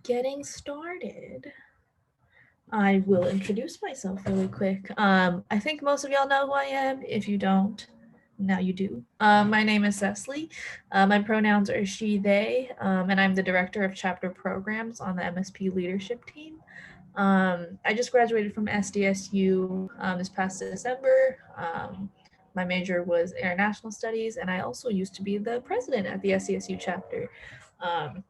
getting started, I will introduce myself really quick. I think most of y'all know who I am. If you don't, now you do. My name is Cecily. My pronouns are she, they, and I'm the director of chapter programs on the MSP leadership team. I just graduated from SDSU this past December. My major was international studies, and I also used to be the president at the SDSU chapter. Um,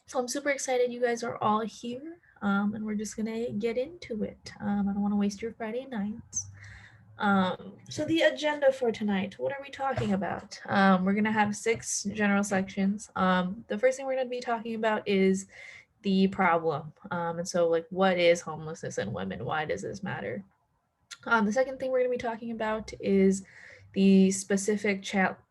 so I'm super excited you guys are all here, and we're just gonna get into it. I don't want to waste your Friday nights. So the agenda for tonight, what are we talking about? We're gonna have 6 general sections. The first thing we're gonna be talking about is the problem. And so like, what is homelessness in women? Why does this matter? The second thing we're going to be talking about is the specific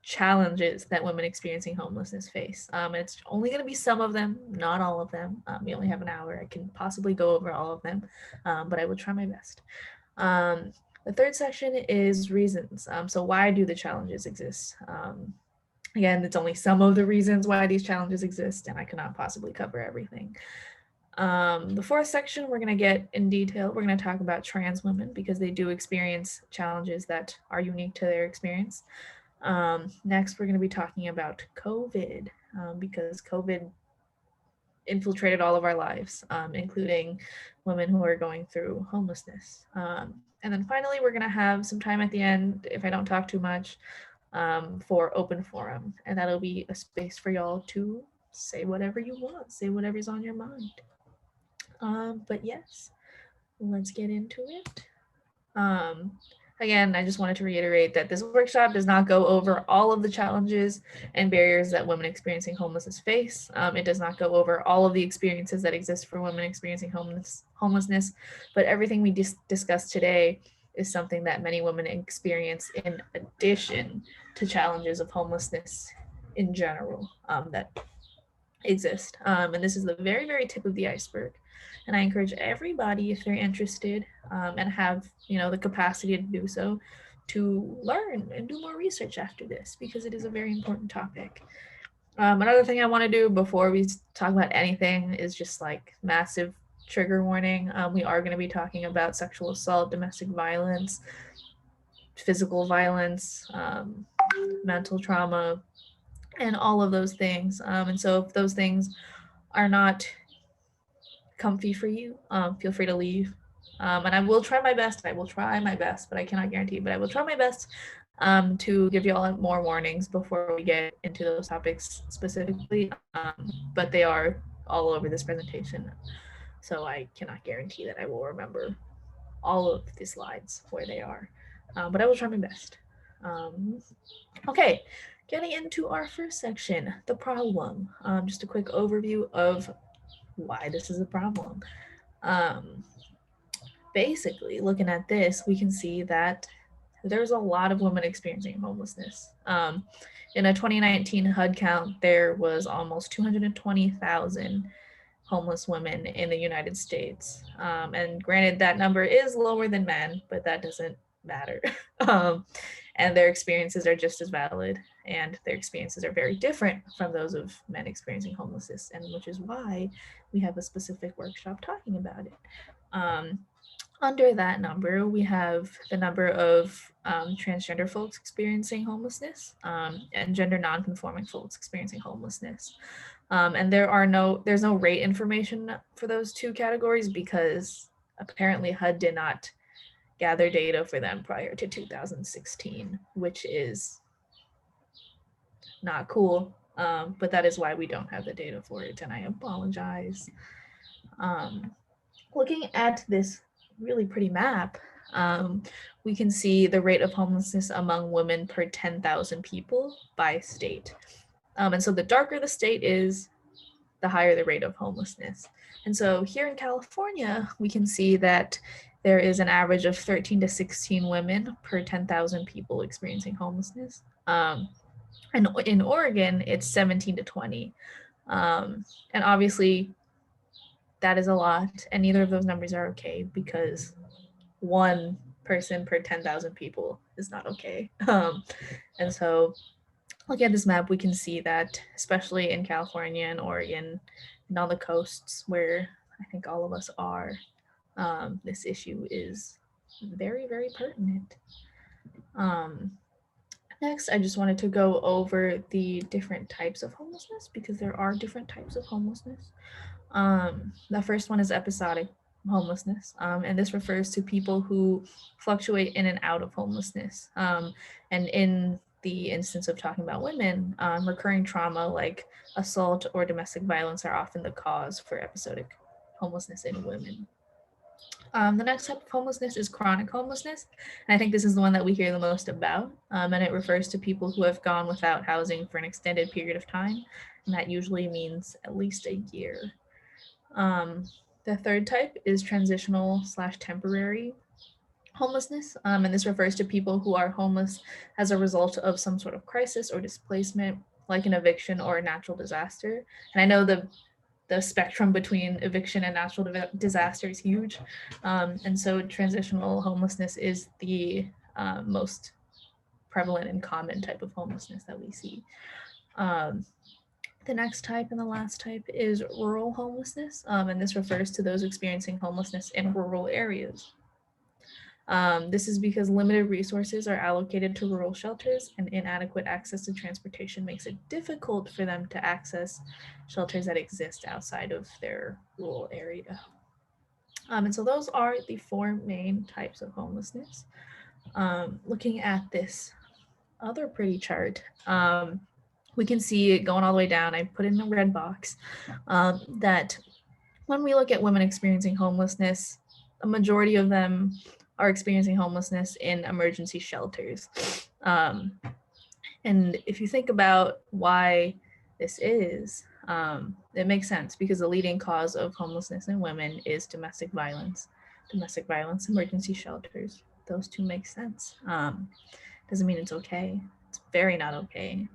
challenges that women experiencing homelessness face. It's only going to be some of them, not all of them. We only have an hour. I can possibly go over all of them, but I will try my best. The third section is reasons. So why do the challenges exist? Again, it's only some of the reasons why these challenges exist, and I cannot possibly cover everything. The fourth section, we're going to get in detail. We're going to talk about trans women because they do experience challenges that are unique to their experience. Next, we're going to be talking about COVID because COVID infiltrated all of our lives, including women who are going through homelessness. And then finally, we're going to have some time at the end, if I don't talk too much, for open forum. And that'll be a space for y'all to say whatever you want, say whatever's on your mind. But yes, let's get into it. Again, I just wanted to reiterate that this workshop does not go over all of the challenges and barriers that women experiencing homelessness face. It does not go over all of the experiences that exist for women experiencing homelessness, but everything we discussed today is something that many women experience in addition to challenges of homelessness in general that exist. And this is the very, very tip of the iceberg. And I encourage everybody, if they're interested and have, the capacity to do so, to learn and do more research after this because it is a very important topic. Another thing I want to do before we talk about anything is just like massive trigger warning. We are going to be talking about sexual assault, domestic violence, physical violence, mental trauma, and all of those things. And so if those things are not comfy for you, feel free to leave. And I will try my best. But I cannot guarantee. But I will try my best to give you all more warnings before we get into those topics specifically. But they are all over this presentation. So I cannot guarantee that I will remember all of the slides where they are. But I will try my best. Okay, getting into our first section, the problem. Just a quick overview of why this is a problem. Basically, looking at this, we can see that there's a lot of women experiencing homelessness. In a 2019 HUD count, there was almost 220,000 homeless women in the United States. And granted, that number is lower than men, but that doesn't matter. And their experiences are just as valid, and their experiences are very different from those of men experiencing homelessness, and which is why we have a specific workshop talking about it. Under that number, we have the number of transgender folks experiencing homelessness and gender nonconforming folks experiencing homelessness. And there's no rate information for those two categories because apparently HUD did not gather data for them prior to 2016, which is not cool. But that is why we don't have the data for it, and I apologize. Looking at this really pretty map, we can see the rate of homelessness among women per 10,000 people by state. And so the darker the state is, the higher the rate of homelessness. And so here in California, we can see that there is an average of 13 to 16 women per 10,000 people experiencing homelessness. And in Oregon, it's 17 to 20. And obviously, that is a lot, and neither of those numbers are okay because one person per 10,000 people is not okay. And so looking at this map, we can see that especially in California and Oregon, and on the coasts where I think all of us are, this issue is very, very pertinent. Next, I just wanted to go over the different types of homelessness because there are different types of homelessness. The first one is episodic homelessness, and this refers to people who fluctuate in and out of homelessness. And in the instance of talking about women, recurring trauma like assault or domestic violence are often the cause for episodic homelessness in women. The next type of homelessness is chronic homelessness. And I think this is the one that we hear the most about. And it refers to people who have gone without housing for an extended period of time. And that usually means at least a year. The third type is transitional/temporary homelessness. And this refers to people who are homeless as a result of some sort of crisis or displacement, like an eviction or a natural disaster. And I know the spectrum between eviction and natural disaster is huge. And so transitional homelessness is the most prevalent and common type of homelessness that we see. The next type and the last type is rural homelessness, and this refers to those experiencing homelessness in rural areas. This is because limited resources are allocated to rural shelters and inadequate access to transportation makes it difficult for them to access shelters that exist outside of their rural area. And so those are the four main types of homelessness. Looking at this other pretty chart, we can see it going all the way down. I put in a red box that when we look at women experiencing homelessness, a majority of them are experiencing homelessness in emergency shelters. And if you think about why this is, it makes sense because the leading cause of homelessness in women is domestic violence, emergency shelters. Those two make sense. Doesn't mean it's okay. It's very not okay,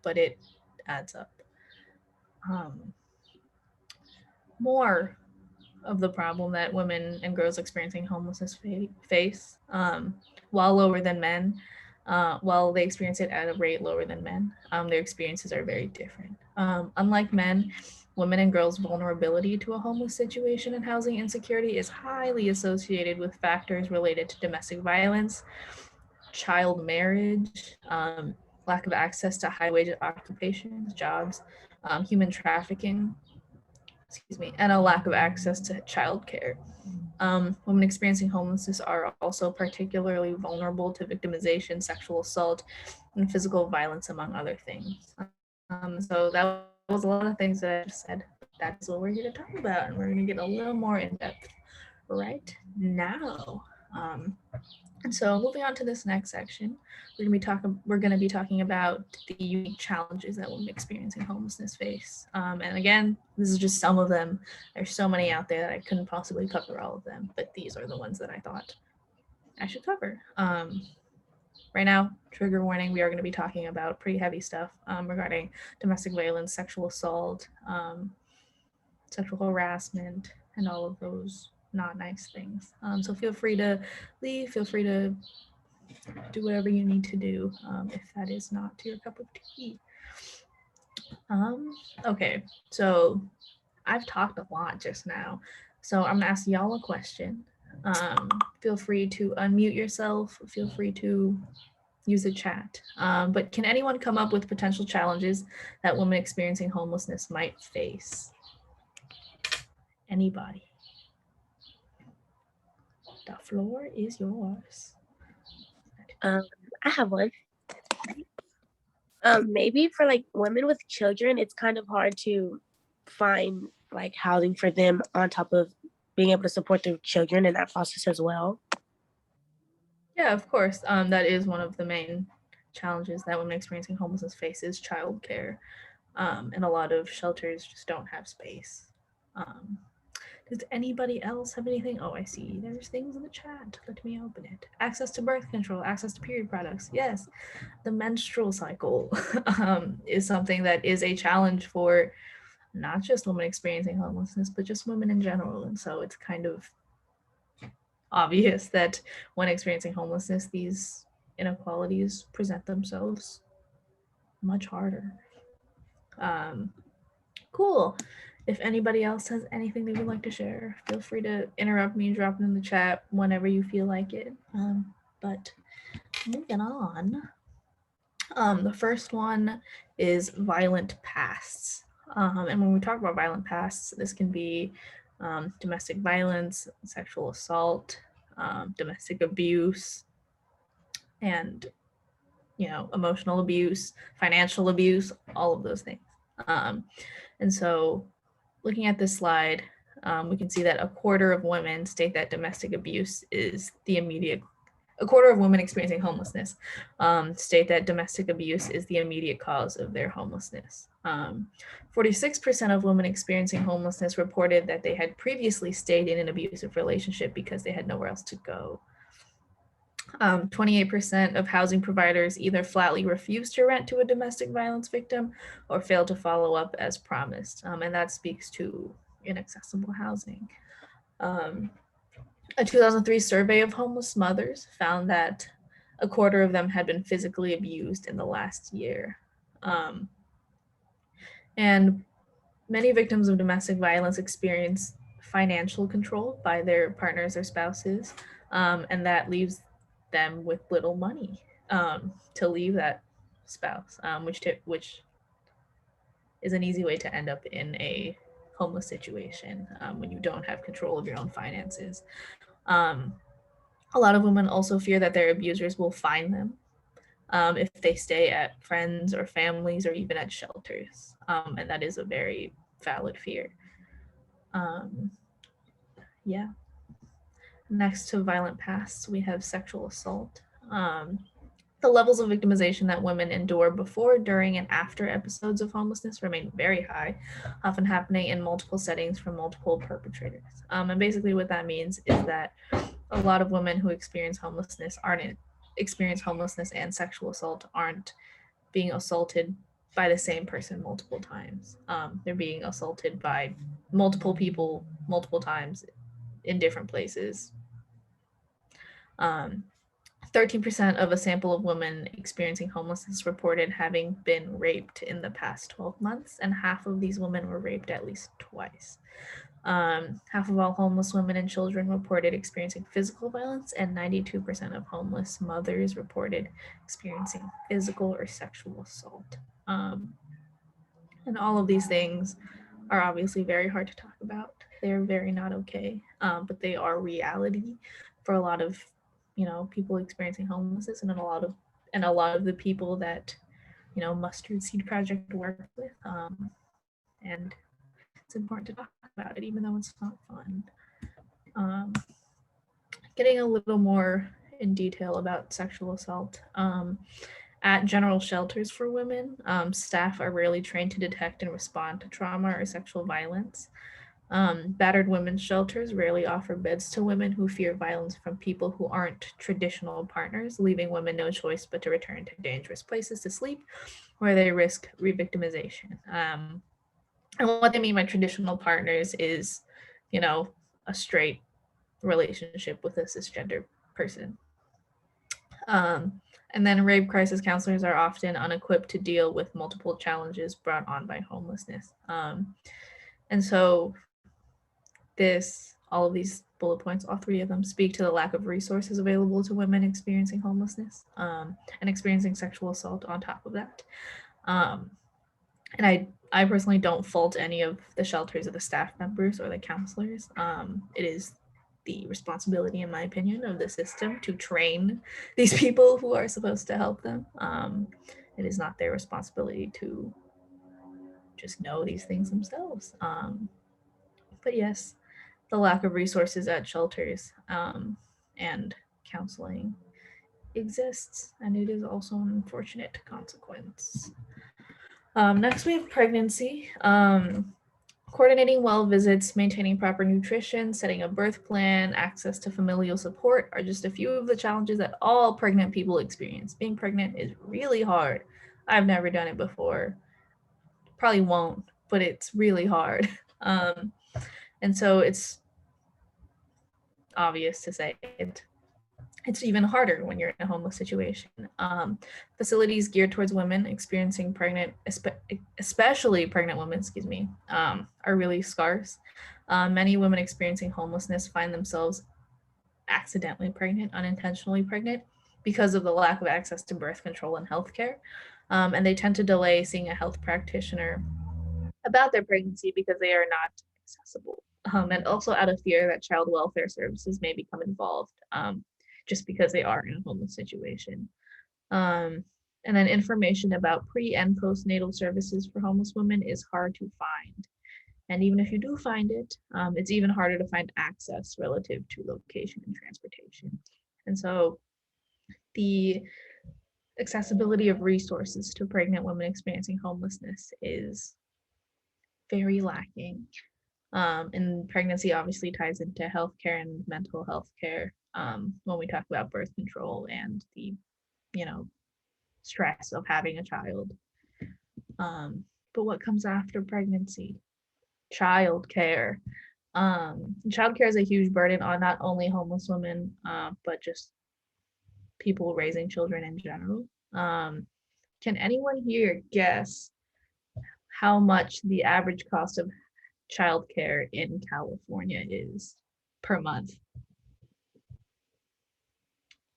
but it adds up. More of the problem that women and girls experiencing homelessness face, while lower than men, while they experience it at a rate lower than men, their experiences are very different. Unlike men, women and girls' vulnerability to a homeless situation and housing insecurity is highly associated with factors related to domestic violence, child marriage, lack of access to high-wage occupations, jobs, human trafficking, and a lack of access to childcare. Women experiencing homelessness are also particularly vulnerable to victimization, sexual assault, and physical violence, among other things. So that was a lot of things that I just said. That's what we're here to talk about, and we're going to get a little more in depth right now. And so moving on to this next section, we're going to be talking about the unique challenges that women experiencing homelessness face. And again, this is just some of them. There's so many out there that I couldn't possibly cover all of them, but these are the ones that I thought I should cover. Right now, trigger warning, we are going to be talking about pretty heavy stuff regarding domestic violence, sexual assault, sexual harassment, and all of those not nice things. So feel free to leave, feel free to do whatever you need to do if that is not your cup of tea. Okay, so I've talked a lot just now, so I'm gonna ask y'all a question. Feel free to unmute yourself, feel free to use the chat. But can anyone come up with potential challenges that women experiencing homelessness might face? Anybody? The floor is yours. I have one. Maybe for like women with children, it's kind of hard to find like housing for them on top of being able to support their children in that process as well. Yeah, of course. That is one of the main challenges that women experiencing homelessness face is childcare. And a lot of shelters just don't have space. Does anybody else have anything? Oh, I see. There's things in the chat. Let me open it. Access to birth control, access to period products. Yes, the menstrual cycle is something that is a challenge for not just women experiencing homelessness, but just women in general. And so it's kind of obvious that when experiencing homelessness, these inequalities present themselves much harder. Cool. If anybody else has anything they would like to share, feel free to interrupt me and drop it in the chat whenever you feel like it. But moving on, the first one is violent pasts. And when we talk about violent pasts, this can be domestic violence, sexual assault, domestic abuse, and emotional abuse, financial abuse, all of those things. And so looking at this slide, we can see that a quarter of women state that domestic abuse is a quarter of women experiencing homelessness state that domestic abuse is the immediate cause of their homelessness. 46% of women experiencing homelessness reported that they had previously stayed in an abusive relationship because they had nowhere else to go. 28% of housing providers either flatly refuse to rent to a domestic violence victim or fail to follow up as promised. And that speaks to inaccessible housing. A 2003 survey of homeless mothers found that a quarter of them had been physically abused in the last year. And many victims of domestic violence experience financial control by their partners or spouses, and that leaves them with little money to leave that spouse, which is an easy way to end up in a homeless situation when you don't have control of your own finances. A lot of women also fear that their abusers will find them if they stay at friends or families or even at shelters, and that is a very valid fear. Yeah. Next to violent pasts, we have sexual assault. The levels of victimization that women endure before, during, and after episodes of homelessness remain very high, often happening in multiple settings from multiple perpetrators. And basically what that means is that a lot of women who experience homelessness and sexual assault aren't being assaulted by the same person multiple times. They're being assaulted by multiple people multiple times in different places. 13% of a sample of women experiencing homelessness reported having been raped in the past 12 months, and half of these women were raped at least twice. Half of all homeless women and children reported experiencing physical violence, and 92% of homeless mothers reported experiencing physical or sexual assault. And all of these things are obviously very hard to talk about. They're very not okay, but they are reality for a lot of people experiencing homelessness, and a lot of the people that Mustard Seed Project work with, and it's important to talk about it even though it's not fun. Getting a little more in detail about sexual assault. At general shelters for women, staff are rarely trained to detect and respond to trauma or sexual violence. Battered women's shelters rarely offer beds to women who fear violence from people who aren't traditional partners, leaving women no choice but to return to dangerous places to sleep where they risk re-victimization. And what they mean by traditional partners is, a straight relationship with a cisgender person. And then rape crisis counselors are often unequipped to deal with multiple challenges brought on by homelessness. And so all of these bullet points, all three of them, speak to the lack of resources available to women experiencing homelessness and experiencing sexual assault on top of that. And I personally don't fault any of the shelters or the staff members or the counselors. It is the responsibility, in my opinion, of the system to train these people who are supposed to help them. It is not their responsibility to just know these things themselves. But yes, the lack of resources at shelters and counseling exists, and it is also an unfortunate consequence. Next, we have pregnancy. Coordinating well visits, maintaining proper nutrition, setting a birth plan, access to familial support are just a few of the challenges that all pregnant people experience. Being pregnant is really hard. I've never done it before. Probably won't, but it's really hard. And so it's obvious to say it. it's even harder when you're in a homeless situation. Facilities geared towards women experiencing especially pregnant women, are really scarce. Many women experiencing homelessness find themselves accidentally pregnant, unintentionally pregnant, because of the lack of access to birth control and healthcare. And they tend to delay seeing a health practitioner about their pregnancy because they are not accessible. And also out of fear that child welfare services may become involved, just because they are in a homeless situation. Um, and then information about pre and postnatal services for homeless women is hard to find. And even if you do find it, it's even harder to find access relative to location and transportation. And so the accessibility of resources to pregnant women experiencing homelessness is very lacking. And pregnancy obviously ties into healthcare and mental health care, when we talk about birth control and the, stress of having a child. But what comes after pregnancy? Childcare. Childcare is a huge burden on not only homeless women, but just people raising children in general. Can anyone here guess how much the average cost of childcare in California is per month?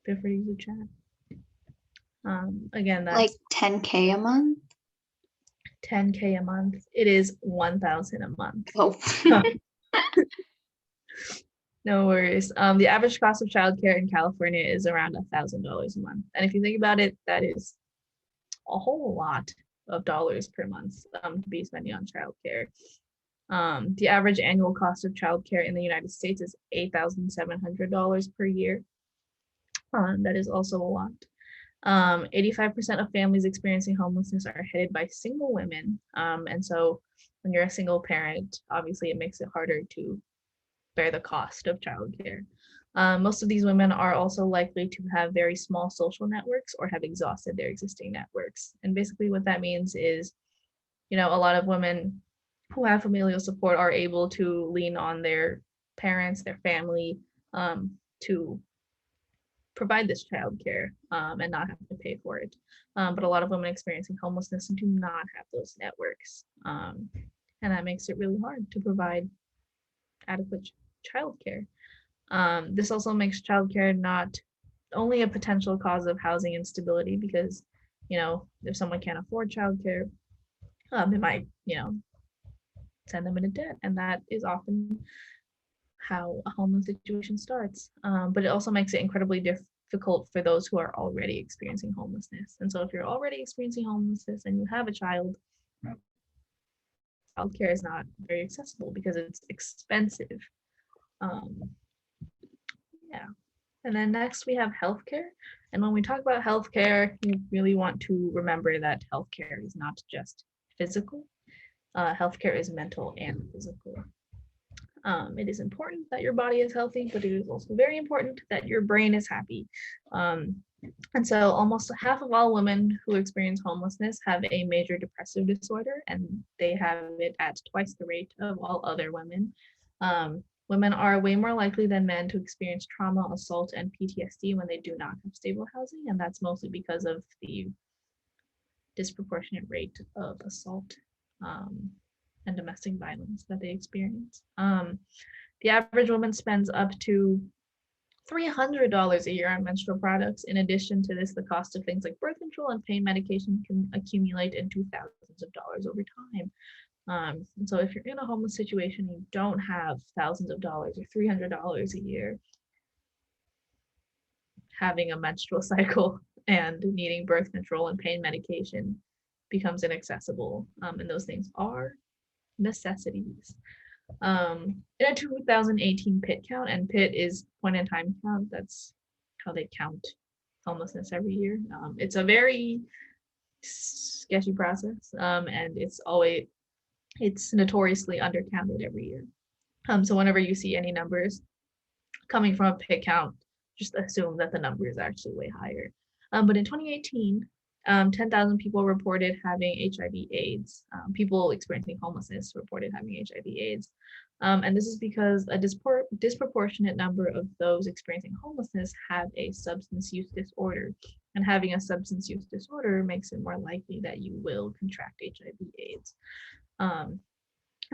Feel free to use the chat. Again, that's like 10K a month. 10K a month. It is 1,000 a month. Oh. No worries. The average cost of childcare in California is around $1,000 a month. And if you think about it, that is a whole lot of dollars per month, to be spending on childcare. The average annual cost of childcare in the United States is $8,700 per year. That is also a lot. 85% of families experiencing homelessness are headed by single women. And so when you're a single parent, obviously it makes it harder to bear the cost of childcare. Most of these women are also likely to have very small social networks or have exhausted their existing networks. And basically what that means is, a lot of women who have familial support are able to lean on their parents, their family, to provide this childcare, and not have to pay for it. But a lot of women experiencing homelessness do not have those networks. And that makes it really hard to provide adequate childcare. This also makes childcare not only a potential cause of housing instability because, if someone can't afford childcare, it might, send them into debt. And that is often how a homeless situation starts. But it also makes it incredibly difficult for those who are already experiencing homelessness. And so if you're already experiencing homelessness and you have a child, childcare is not very accessible because it's expensive. Yeah. And then next we have healthcare. And when we talk about healthcare, you really want to remember that healthcare is not just physical. Healthcare is mental and physical. It is important that your body is healthy, but it is also very important that your brain is happy. And so almost half of all women who experience homelessness have a major depressive disorder, and they have it at twice the rate of all other women. Women are way more likely than men to experience trauma, assault, and PTSD when they do not have stable housing, and that's mostly because of the disproportionate rate of assault and domestic violence that they experience. The average woman spends up to $300 a year on menstrual products. In addition to this, the cost of things like birth control and pain medication can accumulate into thousands of dollars over time. And so if you're in a homeless situation, you don't have thousands of dollars or $300 a year, having a menstrual cycle and needing birth control and pain medication becomes inaccessible. And those things are necessities. In a 2018 PIT count, and PIT is point in time count, that's how they count homelessness every year. It's a very sketchy process, and it's notoriously undercounted every year. So whenever you see any numbers coming from a PIT count, just assume that the number is actually way higher. But in 2018, 10,000 people reported having HIV/AIDS. People experiencing homelessness reported having HIV/AIDS. And this is because a disproportionate number of those experiencing homelessness have a substance use disorder. And having a substance use disorder makes it more likely that you will contract HIV/AIDS. And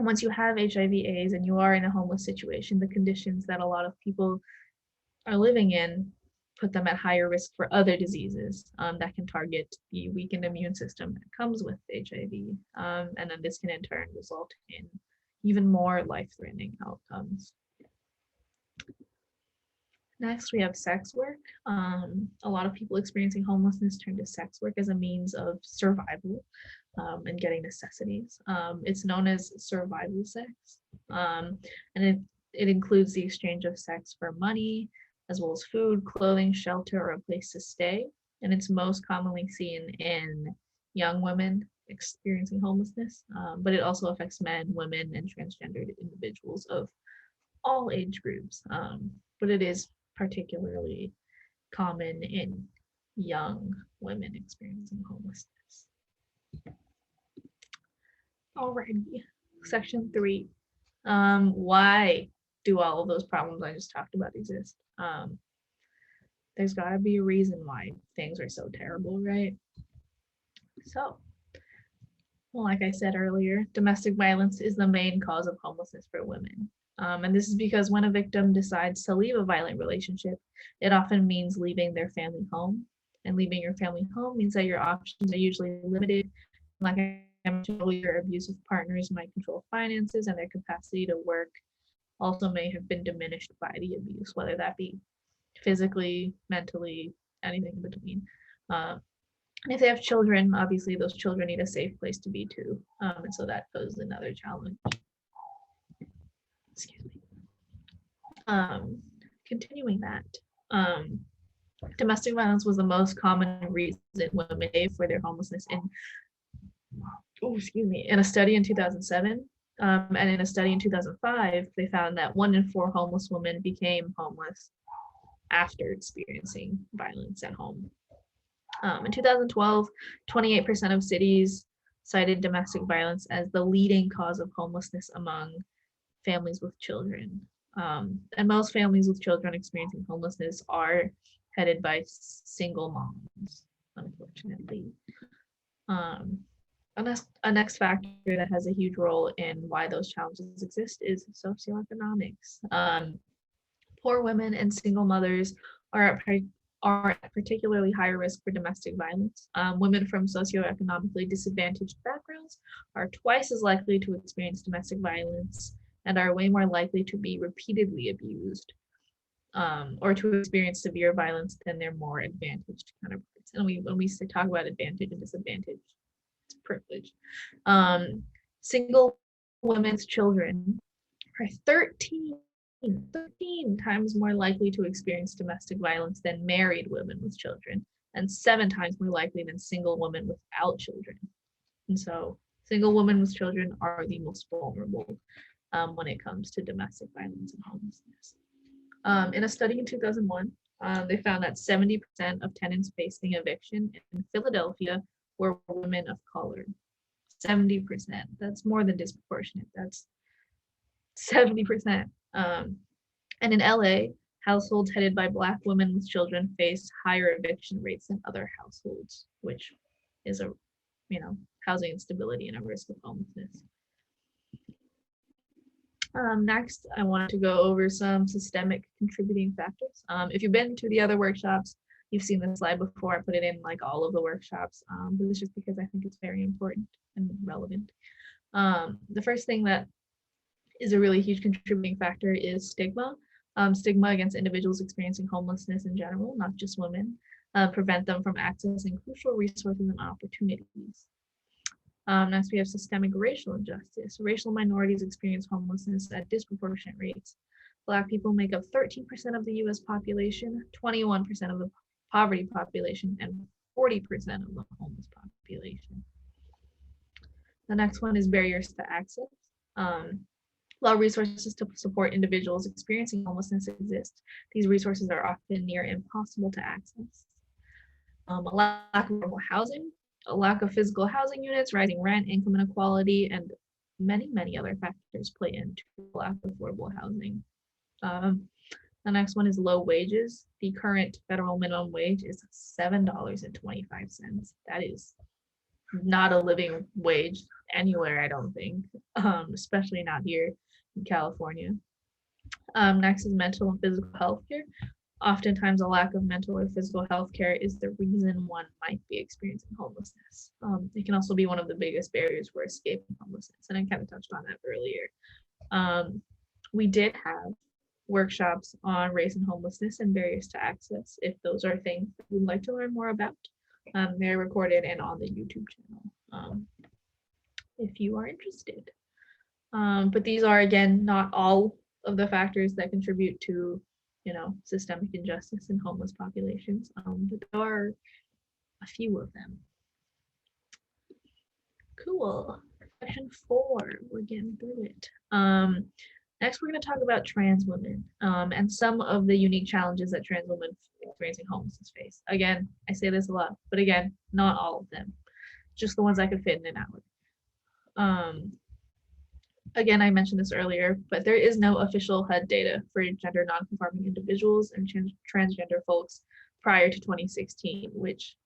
once you have HIV/AIDS and you are in a homeless situation, the conditions that a lot of people are living in put them at higher risk for other diseases that can target the weakened immune system that comes with HIV. And then this can in turn result in even more life-threatening outcomes. Next, we have sex work. A lot of people experiencing homelessness turn to sex work as a means of survival and getting necessities. It's known as survival sex, and it includes the exchange of sex for money, as well as food, clothing, shelter, or a place to stay. And it's most commonly seen in young women experiencing homelessness, but it also affects men, women, and transgendered individuals of all age groups. But it is particularly common in young women experiencing homelessness. Alrighty, section 3. Why do all of those problems I just talked about exist? There's got to be a reason why things are so terrible, right? So, well, like I said earlier, domestic violence is the main cause of homelessness for women. And this is because when a victim decides to leave a violent relationship, it often means leaving their family home. And leaving your family home means that your options are usually limited. Like I mentioned earlier, abusive partners might control finances, and their capacity to work also may have been diminished by the abuse, whether that be physically, mentally, anything in between. And if they have children, obviously those children need a safe place to be too. And so that poses another challenge. Excuse me. Continuing that, domestic violence was the most common reason women gave for their homelessness in a study in 2007. And in a study in 2005, they found that 1 in 4 homeless women became homeless after experiencing violence at home. In 2012, 28% of cities cited domestic violence as the leading cause of homelessness among families with children. And most families with children experiencing homelessness are headed by single moms, unfortunately. A next factor that has a huge role in why those challenges exist is socioeconomics. Poor women and single mothers are at particularly high risk for domestic violence. Women from socioeconomically disadvantaged backgrounds are twice as likely to experience domestic violence and are way more likely to be repeatedly abused or to experience severe violence than their more advantaged counterparts. And when we talk about advantage and disadvantage, it's privilege. Single women's children are 13 times more likely to experience domestic violence than married women with children, and 7 times more likely than single women without children. And so single women with children are the most vulnerable when it comes to domestic violence and homelessness. In a study in 2001, they found that 70% of tenants facing eviction in Philadelphia were women of color. 70%. That's more than disproportionate. That's 70%. And in LA, households headed by Black women with children faced higher eviction rates than other households, which is housing instability and a risk of homelessness. Next, I wanted to go over some systemic contributing factors. If you've been to the other workshops, you've seen this slide before. I put it in like all of the workshops, but it's just because I think it's very important and relevant. The first thing that is a really huge contributing factor is stigma. Stigma against individuals experiencing homelessness in general, not just women, prevent them from accessing crucial resources and opportunities. Next, we have systemic racial injustice. Racial minorities experience homelessness at disproportionate rates. Black people make up 13% of the US population, 21% of the poverty population, and 40% of the homeless population. The next one is barriers to access. While resources to support individuals experiencing homelessness exist, these resources are often near impossible to access. A lack of affordable housing, a lack of physical housing units, rising rent, income inequality, and many other factors play into lack of affordable housing. The next one is low wages. The current federal minimum wage is $7.25. That is not a living wage anywhere, I don't think, especially not here in California. Next is mental and physical health care. Oftentimes, a lack of mental or physical health care is the reason one might be experiencing homelessness. It can also be one of the biggest barriers for escaping homelessness, and I kind of touched on that earlier. We did have workshops on race and homelessness and barriers to access. If those are things that you'd like to learn more about, they're recorded and on the YouTube channel if you are interested. But these are, again, not all of the factors that contribute to, systemic injustice in homeless populations, but there are a few of them. Cool. Section 4, we're getting through it. Next, we're going to talk about trans women and some of the unique challenges that trans women experiencing homelessness face. Again, I say this a lot, but again, not all of them, just the ones I could fit in an hour. Again, I mentioned this earlier, but there is no official HUD data for gender nonconforming individuals and transgender folks prior to 2016, which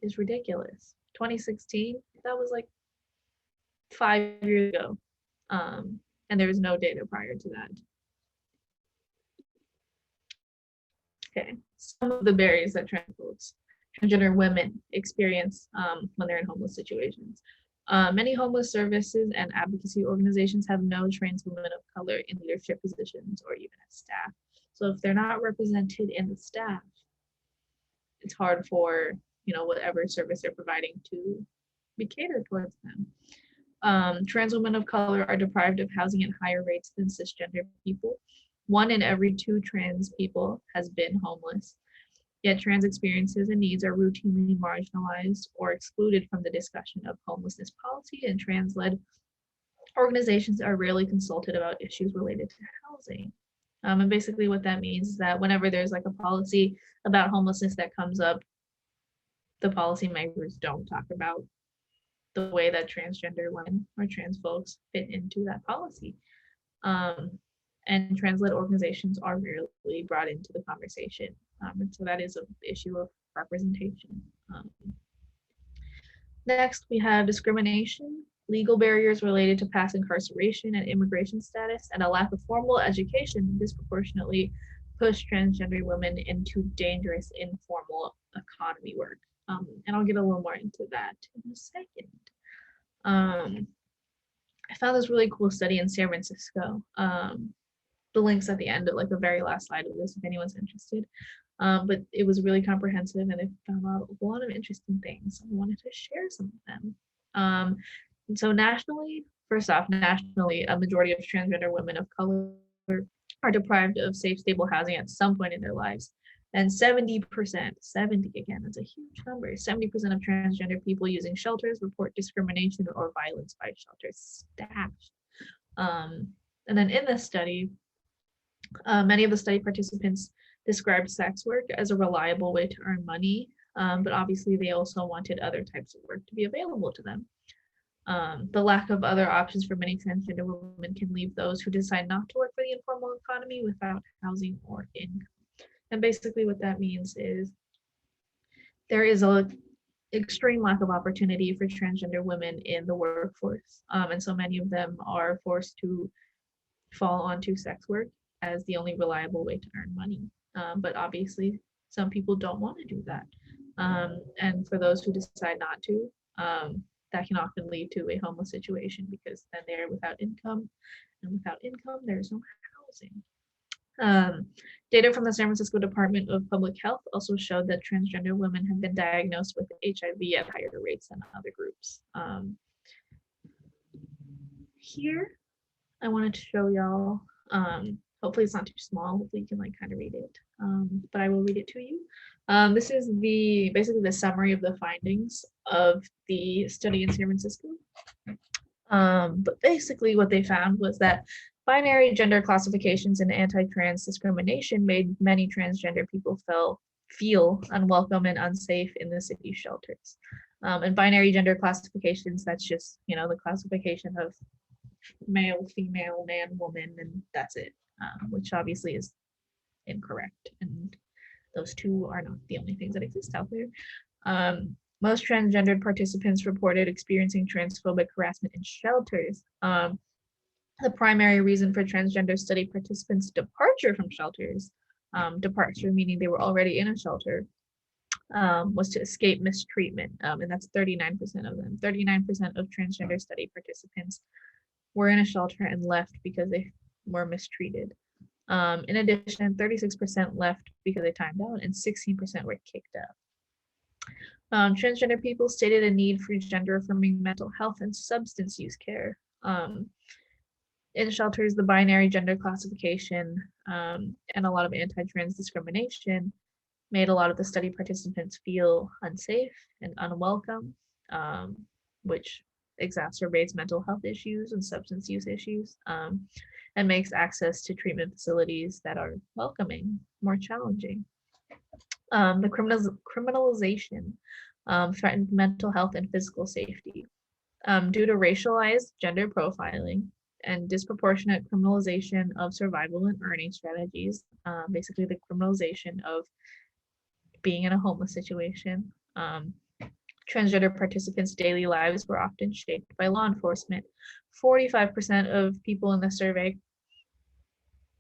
is ridiculous. 2016, that was like 5 years ago, and there was no data prior to that. Okay, some of the barriers that transgender women experience when they're in homeless situations. Many homeless services and advocacy organizations have no trans women of color in leadership positions or even as staff. So if they're not represented in the staff, it's hard for, whatever service they're providing to be catered towards them. Trans women of color are deprived of housing at higher rates than cisgender people. 1 in every 2 trans people has been homeless. Yet trans experiences and needs are routinely marginalized or excluded from the discussion of homelessness policy, and trans-led organizations are rarely consulted about issues related to housing. And basically what that means is that whenever there's like a policy about homelessness that comes up, the policymakers don't talk about the way that transgender women or trans folks fit into that policy. And trans-led organizations are rarely brought into the conversation. And so that is an issue of representation. Next, we have discrimination, legal barriers related to past incarceration and immigration status, and a lack of formal education disproportionately push transgender women into dangerous informal economy work. And I'll get a little more into that in a second. I found this really cool study in San Francisco. The link's at the end of like the very last slide of this if anyone's interested. But it was really comprehensive and it found out a lot of interesting things. I wanted to share some of them. And so nationally, a majority of transgender women of color are deprived of safe, stable housing at some point in their lives. And 70%, 70 again, that's a huge number, 70% of transgender people using shelters report discrimination or violence by shelter staff. And then in this study, many of the study participants described sex work as a reliable way to earn money, but obviously they also wanted other types of work to be available to them. The lack of other options for many transgender women can leave those who decide not to work for the informal economy without housing or income. And basically what that means is there is an extreme lack of opportunity for transgender women in the workforce. And so many of them are forced to fall onto sex work as the only reliable way to earn money. But obviously some people don't want to do that. And for those who decide not to, that can often lead to a homeless situation because then they're without income, and without income, there's no housing. Data from the San Francisco Department of Public Health also showed that transgender women have been diagnosed with HIV at higher rates than other groups. Here, I wanted to show y'all, hopefully it's not too small, hopefully you can like kind of read it, but I will read it to you. This is basically the summary of the findings of the study in San Francisco. But basically what they found was that binary gender classifications and anti-trans discrimination made many transgender people feel unwelcome and unsafe in the city shelters. And binary gender classifications, that's just, the classification of male, female, man, woman, and that's it, which obviously is incorrect. And those two are not the only things that exist out there. Most transgendered participants reported experiencing transphobic harassment in shelters. The primary reason for transgender study participants' departure from shelters, departure meaning they were already in a shelter, was to escape mistreatment, and that's 39% of them. 39% of transgender study participants were in a shelter and left because they were mistreated. In addition, 36% left because they timed out, and 16% were kicked out. Transgender people stated a need for gender-affirming mental health and substance use care. In shelters, the binary gender classification and a lot of anti-trans discrimination made a lot of the study participants feel unsafe and unwelcome, which exacerbates mental health issues and substance use issues, and makes access to treatment facilities that are welcoming more challenging. The criminalization threatened mental health and physical safety. Due to racialized gender profiling and disproportionate criminalization of survival and earning strategies, basically the criminalization of being in a homeless situation, transgender participants' daily lives were often shaped by law enforcement. 45% of people in the survey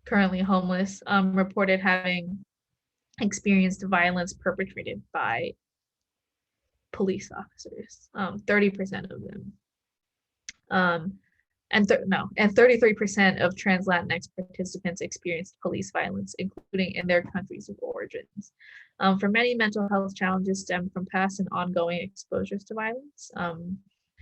currently homeless reported having experienced violence perpetrated by police officers. 30% of them. And 33% of trans Latinx participants experienced police violence, including in their countries of origins. For many, mental health challenges stem from past and ongoing exposures to violence.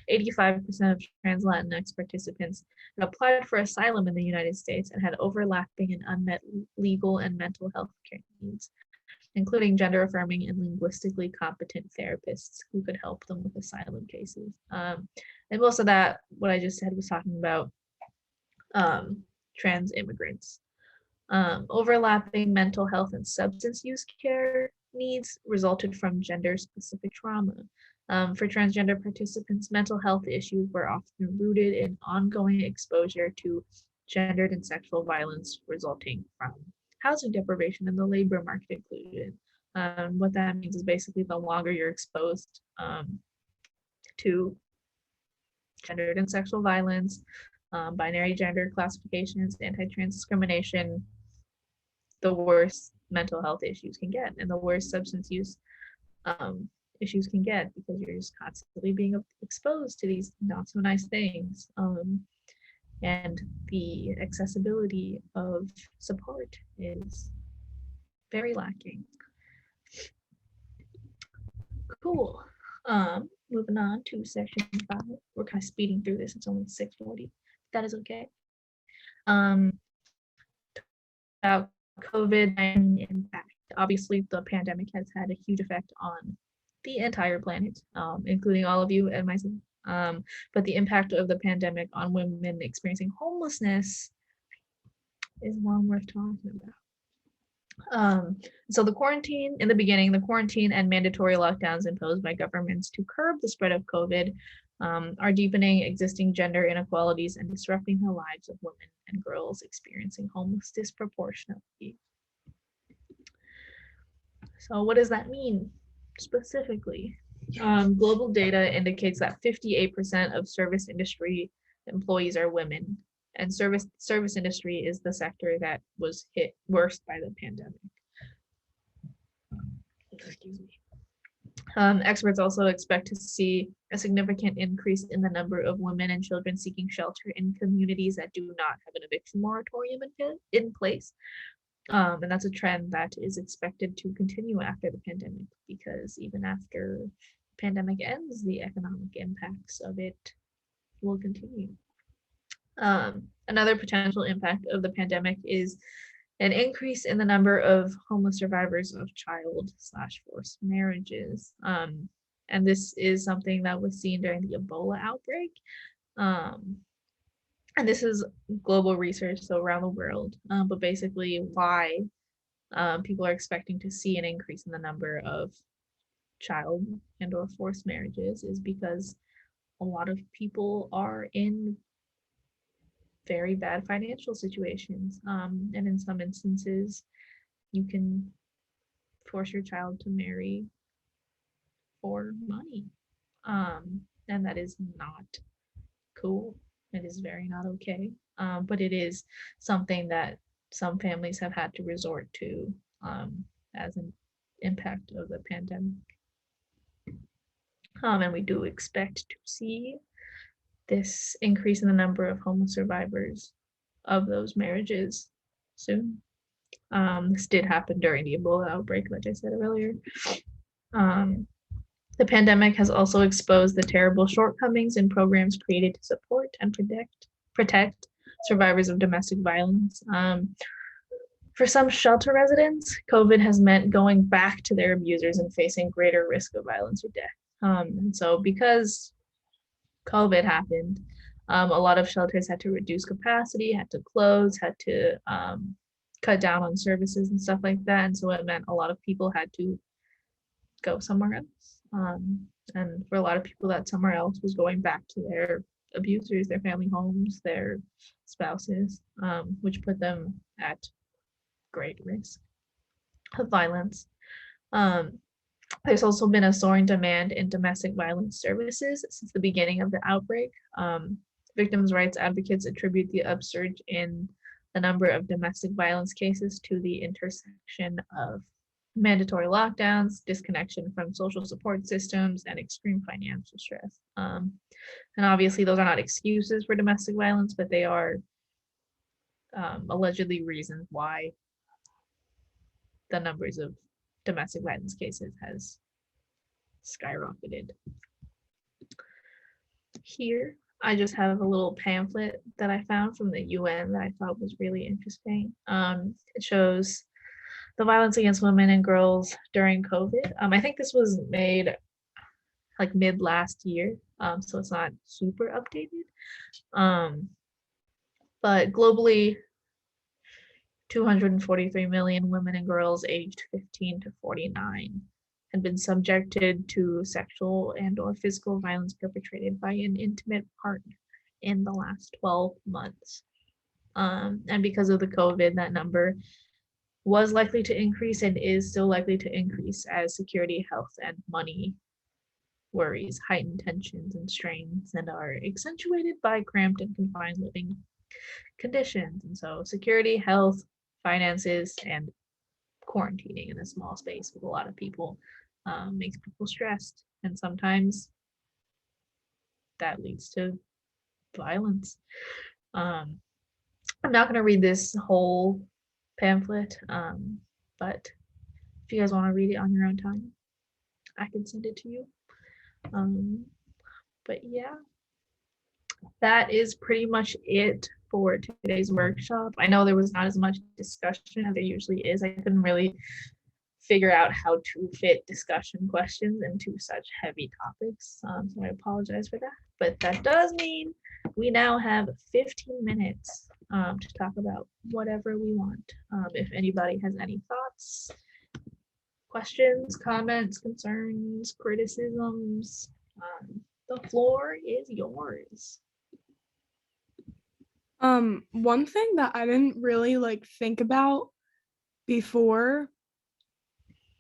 85% of trans Latinx participants had applied for asylum in the United States and had overlapping and unmet legal and mental health care needs, including gender affirming and linguistically competent therapists who could help them with asylum cases. And most of that, what I just said, was talking about trans immigrants. Overlapping mental health and substance use care needs resulted from gender-specific trauma. For transgender participants, mental health issues were often rooted in ongoing exposure to gendered and sexual violence resulting from housing deprivation and the labor market included. What that means is basically the longer you're exposed to gendered and sexual violence, binary gender classifications, anti-trans discrimination, the worse mental health issues can get and the worse substance use issues can get, because you're just constantly being exposed to these not so nice things. And the accessibility of support is very lacking. Cool. Moving on to section 5. We're kind of speeding through this. It's only 6:40. That is okay. About COVID-19 impact. Obviously, the pandemic has had a huge effect on the entire planet, including all of you and myself. But the impact of the pandemic on women experiencing homelessness is one worth talking about. So the quarantine and mandatory lockdowns imposed by governments to curb the spread of COVID are deepening existing gender inequalities and disrupting the lives of women and girls experiencing homelessness disproportionately. So what does that mean specifically? Global data indicates that 58% of service industry employees are women, and service industry is the sector that was hit worst by the pandemic. Excuse me. Experts also expect to see a significant increase in the number of women and children seeking shelter in communities that do not have an eviction moratorium in place. And that's a trend that is expected to continue after the pandemic, because even after the pandemic ends, the economic impacts of it will continue. Another potential impact of the pandemic is an increase in the number of homeless survivors of child/forced marriages. And this is something that was seen during the Ebola outbreak. And this is global research, so around the world, but basically why people are expecting to see an increase in the number of child and or forced marriages is because a lot of people are in very bad financial situations. And in some instances, you can force your child to marry for money. And that is not cool. It is very not okay. But it is something that some families have had to resort to as an impact of the pandemic. And we do expect to see this increase in the number of homeless survivors of those marriages soon. This did happen during the Ebola outbreak, like I said earlier. The pandemic has also exposed the terrible shortcomings in programs created to support and protect survivors of domestic violence. For some shelter residents, COVID has meant going back to their abusers and facing greater risk of violence or death. And so because COVID happened, a lot of shelters had to reduce capacity, had to close, had to cut down on services and stuff like that. And so it meant a lot of people had to go somewhere else. And for a lot of people, that somewhere else was going back to their abusers, their family homes, their spouses, which put them at great risk of violence. There's also been a soaring demand in domestic violence services since the beginning of the outbreak. Victims' rights advocates attribute the upsurge in the number of domestic violence cases to the intersection of mandatory lockdowns, disconnection from social support systems, and extreme financial stress. And obviously, those are not excuses for domestic violence, but they are allegedly reasons why the numbers of domestic violence cases has skyrocketed. Here, I just have a little pamphlet that I found from the UN that I thought was really interesting. It shows the violence against women and girls during COVID. I think this was made like mid last year, so it's not super updated. But globally, 243 million women and girls aged 15 to 49 had been subjected to sexual and or physical violence perpetrated by an intimate partner in the last 12 months. And because of the COVID, that number was likely to increase and is still likely to increase as security, health, and money worries heighten tensions and strains and are accentuated by cramped and confined living conditions. And so security, health, finances, and quarantining in a small space with a lot of people makes people stressed. And sometimes that leads to violence. I'm not going to read this whole pamphlet, but if you guys want to read it on your own time, I can send it to you. But yeah, that is pretty much it for today's workshop. I know there was not as much discussion as there usually is. I couldn't really figure out how to fit discussion questions into such heavy topics. So I apologize for that. But that does mean we now have 15 minutes to talk about whatever we want. If anybody has any thoughts, questions, comments, concerns, criticisms, the floor is yours. One thing that I didn't really think about before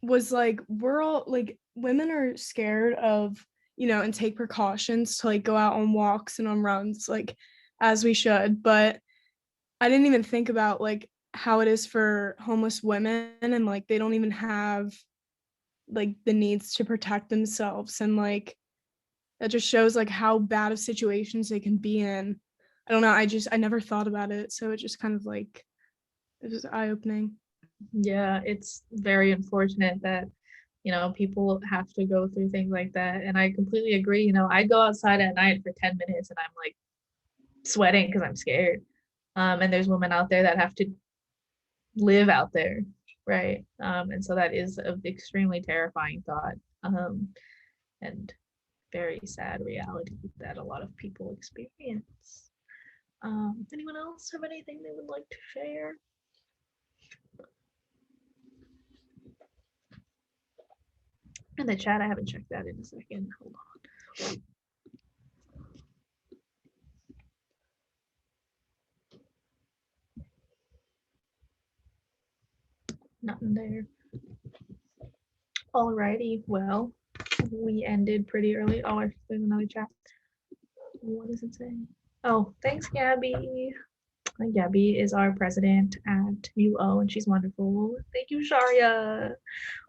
was we're all women are scared of, and take precautions to go out on walks and on runs as we should, but I didn't even think about how it is for homeless women, and they don't even have the needs to protect themselves, and that just shows how bad of situations they can be in. I don't know, I never thought about it, so it just kind of it was eye-opening. Yeah, it's very unfortunate that people have to go through things like that, and I completely agree. I go outside at night for 10 minutes and I'm sweating because I'm scared, and there's women out there that have to live out there, right? And so that is an extremely terrifying thought, and very sad reality that a lot of people experience. Anyone else have anything they would like to share? In the chat, I haven't checked that in a second. Hold on. Nothing there. Alrighty, well, we ended pretty early. Oh, there's another chat. What does it say? Oh, thanks, Gabby. Gabby is our president at UO, and she's wonderful. Thank you, Sharia,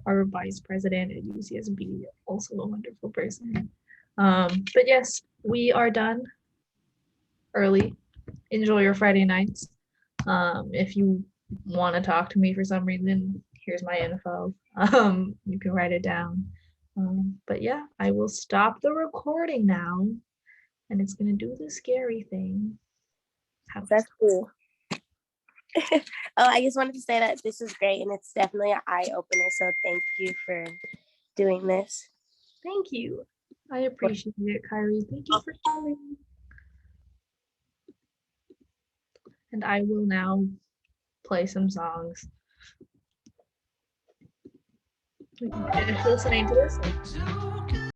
our vice president at UCSB, also a wonderful person. But yes, we are done early. Enjoy your Friday nights. If you want to talk to me for some reason, here's my info. You can write it down. But yeah, I will stop the recording now, and it's gonna do the scary thing. That's cool. Oh, I just wanted to say that this is great and it's definitely an eye opener. So thank you for doing this. Thank you. I appreciate it, Kyrie. Thank you for sharing. And I will now play some songs. We can finish listening to this.